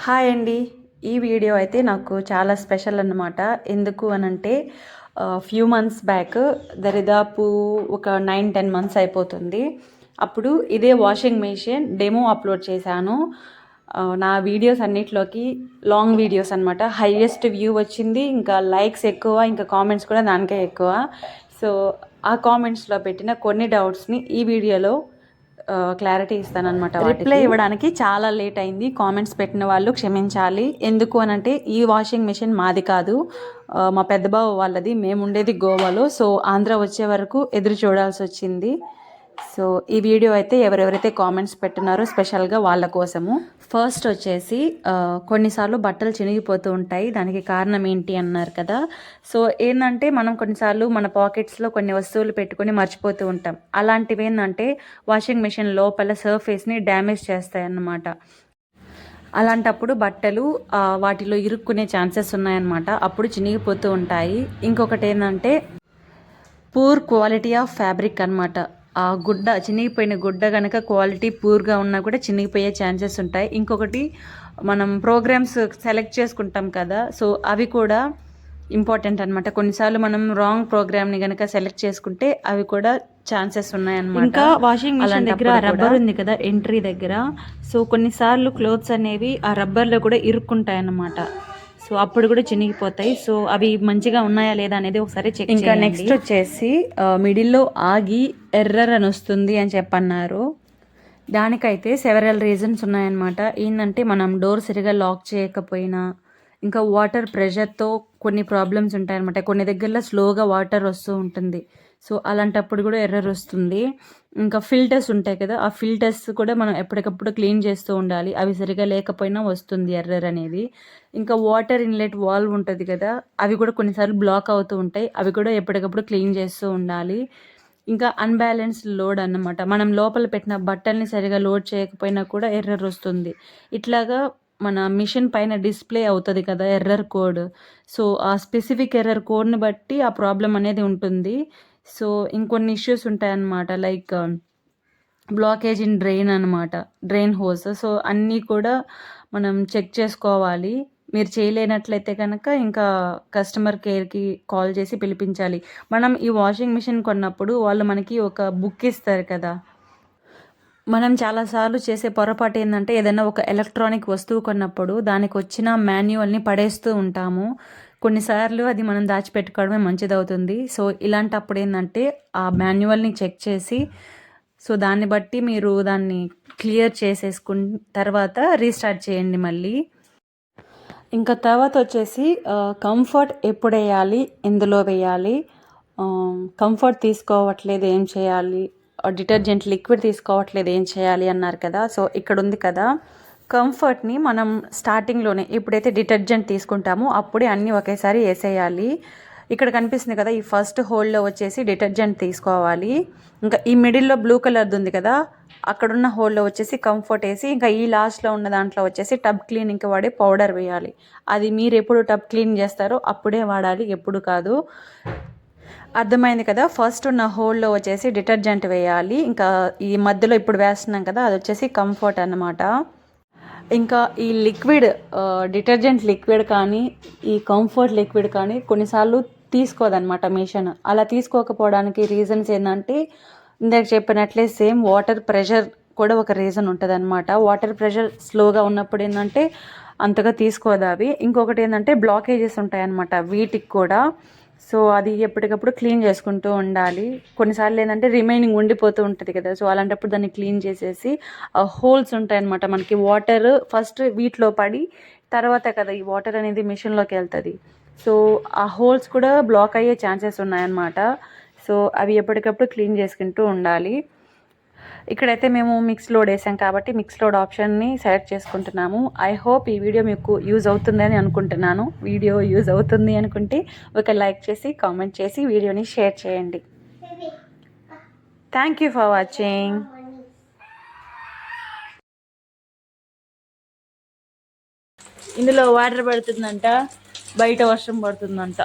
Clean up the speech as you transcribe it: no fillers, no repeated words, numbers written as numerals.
Hi అండి. ఈ video అయితే నాకు చాలా స్పెషల్ అన్నమాట. ఎందుకు అనంటే ఫ్యూ మంత్స్ బ్యాక్ దరిదాపు ఒక 9-10 మంత్స్ అయిపోతుంది. అప్పుడు ఇదే వాషింగ్ మెషిన్ డెమో అప్లోడ్ చేశాను. నా వీడియోస్ అన్నిట్లోకి లాంగ్ వీడియోస్ అనమాట. హైయెస్ట్ వ్యూ వచ్చింది. ఇంకా లైక్స్ ఎక్కువ, ఇంకా కామెంట్స్ కూడా దానికే ఎక్కువ. సో ఆ కామెంట్స్లో పెట్టిన కొన్ని డౌట్స్ని ఈ వీడియోలో క్లారిటీ ఇస్తానన్నమాట. రిప్లై ఇవ్వడానికి చాలా లేట్ అయింది. కామెంట్స్ పెట్టిన వాళ్ళు క్షమించాలి. ఎందుకు అనంటే ఈ వాషింగ్ మెషిన్ మాది కాదు, మా పెద్ద బావ వాళ్ళది. మేము ఉండేది గోవాలో. సో ఆంధ్ర వచ్చే వరకు ఎదురు చూడాల్సి వచ్చింది. సో ఈ వీడియో అయితే ఎవరెవరైతే కామెంట్స్ పెట్టినారో స్పెషల్గా వాళ్ళ కోసము. ఫస్ట్ వచ్చేసి కొన్నిసార్లు బట్టలు చినిగిపోతూ ఉంటాయి. దానికి కారణం ఏంటి అన్నారు కదా. సో ఏంటంటే మనం కొన్నిసార్లు మన పాకెట్స్లో కొన్ని వస్తువులు పెట్టుకొని మర్చిపోతూ ఉంటాం. అలాంటివి ఏంటంటే వాషింగ్ మెషిన్ లోపల సర్ఫేస్ని డ్యామేజ్ చేస్తాయి అన్నమాట. అలాంటప్పుడు బట్టలు వాటిలో ఇరుక్కునే ఛాన్సెస్ ఉన్నాయన్నమాట. అప్పుడు చినిగిపోతూ ఉంటాయి. ఇంకొకటి ఏంటంటే పూర్ క్వాలిటీ ఆఫ్ ఫ్యాబ్రిక్ అనమాట. ఆ గుడ్డ, చినిగిపోయిన గుడ్డ కనుక క్వాలిటీ పూర్గా ఉన్నా కూడా చినిగిపోయే ఛాన్సెస్ ఉంటాయి. ఇంకొకటి మనం ప్రోగ్రామ్స్ సెలెక్ట్ చేసుకుంటాం కదా, సో అవి కూడా ఇంపార్టెంట్ అనమాట. కొన్నిసార్లు మనం రాంగ్ ప్రోగ్రామ్ని కనుక సెలెక్ట్ చేసుకుంటే అవి కూడా ఛాన్సెస్ ఉన్నాయన్నమాట. ఇంకా వాషింగ్ మిషన్ దగ్గర రబ్బర్ ఉంది కదా ఎంట్రీ దగ్గర, సో కొన్నిసార్లు క్లోత్స్ అనేవి ఆ రబ్బర్లో కూడా ఇరుక్కుంటాయి అన్నమాట. సో అప్పుడు కూడా చినిగిపోతాయి. సో అవి మంచిగా ఉన్నాయా లేదా అనేది ఒకసారి చెక్. ఇంకా నెక్స్ట్ వచ్చేసి మిడిల్లో ఆగి ఎర్రర్ అని వస్తుంది అని చెప్పన్నారు. దానికైతే సెవెరల్ రీజన్స్ ఉన్నాయన్నమాట. ఏంటంటే మనం డోర్ సరిగా లాక్ చేయకపోయినా, ఇంకా వాటర్ ప్రెషర్తో కొన్ని ప్రాబ్లమ్స్ ఉంటాయన్నమాట. కొన్ని దగ్గరలో స్లోగా వాటర్ వస్తూ ఉంటుంది. సో అలాంటప్పుడు కూడా ఎర్రర్ వస్తుంది. ఇంకా ఫిల్టర్స్ ఉంటాయి కదా, ఆ ఫిల్టర్స్ కూడా మనం ఎప్పటికప్పుడు క్లీన్ చేస్తూ ఉండాలి. అవి సరిగా లేకపోయినా వస్తుంది ఎర్రర్ అనేది. ఇంకా వాటర్ ఇన్లెట్ వాల్వ్ ఉంటుంది కదా, అవి కూడా కొన్నిసార్లు బ్లాక్ అవుతూ ఉంటాయి. అవి కూడా ఎప్పటికప్పుడు క్లీన్ చేస్తూ ఉండాలి. ఇంకా అన్బ్యాలెన్స్డ్ లోడ్ అన్నమాట. మనం లోపల పెట్టిన బట్టల్ని సరిగా లోడ్ చేయకపోయినా కూడా ఎర్రర్ వస్తుంది. ఇట్లాగా మన మిషన్ పైన డిస్ప్లే అవుతుంది కదా ఎర్రర్ కోడ్. సో ఆ స్పెసిఫిక్ ఎర్రర్ కోడ్ని బట్టి ఆ ప్రాబ్లం అనేది ఉంటుంది. సో ఇంకొన్ని ఇష్యూస్ ఉంటాయన్నమాట. లైక్ బ్లాకేజ్ ఇన్ డ్రైన్ అనమాట, డ్రైన్ హోస్. సో అన్నీ కూడా మనం చెక్ చేసుకోవాలి. మీరు చేయలేనట్లయితే కనుక ఇంకా కస్టమర్ కేర్కి కాల్ చేసి పిలిపించాలి. మనం ఈ వాషింగ్ మిషన్ కొన్నప్పుడు వాళ్ళు మనకి ఒక బుక్ ఇస్తారు కదా. మనం చాలాసార్లు చేసే పొరపాటు ఏంటంటే ఏదైనా ఒక ఎలక్ట్రానిక్ వస్తువు కొన్నప్పుడు దానికి వచ్చిన మాన్యువల్ని పడేస్తూ ఉంటాము. కొన్నిసార్లు అది మనం దాచిపెట్టుకోవడమే మంచిదవుతుంది. సో ఇలాంటప్పుడు ఏంటంటే ఆ మాన్యువల్ని చెక్ చేసి, సో దాన్ని బట్టి మీరు దాన్ని క్లియర్ చేసేసుకున్న తర్వాత రీస్టార్ట్ చేయండి మళ్ళీ. ఇంకా తర్వాత వచ్చేసి కంఫర్ట్ ఎప్పుడు వేయాలి, ఎందులో వేయాలి, కంఫర్ట్ తీసుకోవట్లేదు ఏం చేయాలి, డిటర్జెంట్ లిక్విడ్ తీసుకోవట్లేదు ఏం చేయాలి అన్నారు కదా. సో ఇక్కడ ఉంది కదా, కంఫర్ట్ని మనం స్టార్టింగ్లోనే ఎప్పుడైతే డిటర్జెంట్ తీసుకుంటామో అప్పుడే అన్నీ ఒకేసారి వేసేయాలి. ఇక్కడ కనిపిస్తుంది కదా, ఈ ఫస్ట్ హోల్లో వచ్చేసి డిటర్జెంట్ తీసుకోవాలి. ఇంకా ఈ మిడిల్లో బ్లూ కలర్ది ఉంది కదా, అక్కడున్న హోల్లో వచ్చేసి కంఫర్ట్ వేసి, ఇంకా ఈ లాస్ట్లో ఉన్న దాంట్లో వచ్చేసి టబ్ క్లీనింగ్కి వాడే పౌడర్ వేయాలి. అది మీరు ఎప్పుడు టబ్ క్లీన్ చేస్తారో అప్పుడే వాడాలి, ఎప్పుడు కాదు. అర్థమైంది కదా. ఫస్ట్ ఉన్న హోల్లో వచ్చేసి డిటర్జెంట్ వేయాలి. ఇంకా ఈ మధ్యలో ఇప్పుడు వేస్తున్నాం కదా, అది వచ్చేసి కంఫర్ట్ అన్నమాట. ఇంకా ఈ లిక్విడ్, డిటర్జెంట్ లిక్విడ్ కానీ ఈ కంఫర్ట్ లిక్విడ్ కానీ కొన్నిసార్లు తీసుకోదన్నమాట మిషన్. అలా తీసుకోకపోవడానికి రీజన్స్ ఏంటంటే ఇందాక చెప్పినట్లే సేమ్ వాటర్ ప్రెషర్ కూడా ఒక రీజన్ ఉంటుంది అనమాట. వాటర్ ప్రెషర్ స్లోగా ఉన్నప్పుడు ఏంటంటే అంతగా తీసుకోదు అవి. ఇంకొకటి ఏంటంటే బ్లాకేజెస్ ఉంటాయన్నమాట వీటికి కూడా. సో అది ఎప్పటికప్పుడు క్లీన్ చేసుకుంటూ ఉండాలి. కొన్నిసార్లు ఏంటంటే రిమైనింగ్ ఉండిపోతూ ఉంటుంది కదా, సో అలాంటప్పుడు దాన్ని క్లీన్ చేసేసి, హోల్స్ ఉంటాయన్నమాట మనకి. వాటర్ ఫస్ట్ వీటిలో పడి తర్వాత కదా ఈ వాటర్ అనేది మిషన్లోకి వెళ్తుంది. సో ఆ హోల్స్ కూడా బ్లాక్ అయ్యే ఛాన్సెస్ ఉన్నాయన్నమాట. సో అవి ఎప్పటికప్పుడు క్లీన్ చేసుకుంటూ ఉండాలి. ఇక్కడైతే మేము మిక్స్ లోడ్ వేసాం కాబట్టి మిక్స్ లోడ్ ఆప్షన్ని సెలెక్ట్ చేసుకుంటున్నాము. ఐ హోప్ ఈ వీడియో మీకు యూజ్ అవుతుందని అనుకుంటున్నాను. వీడియో యూజ్ అవుతుంది అనుకుంటే ఒక లైక్ చేసి కామెంట్ చేసి వీడియోని షేర్ చేయండి. Thank you for watching. ఇందులో వాటర్ పడుతుందంట, బయట వర్షం పడుతుందంట.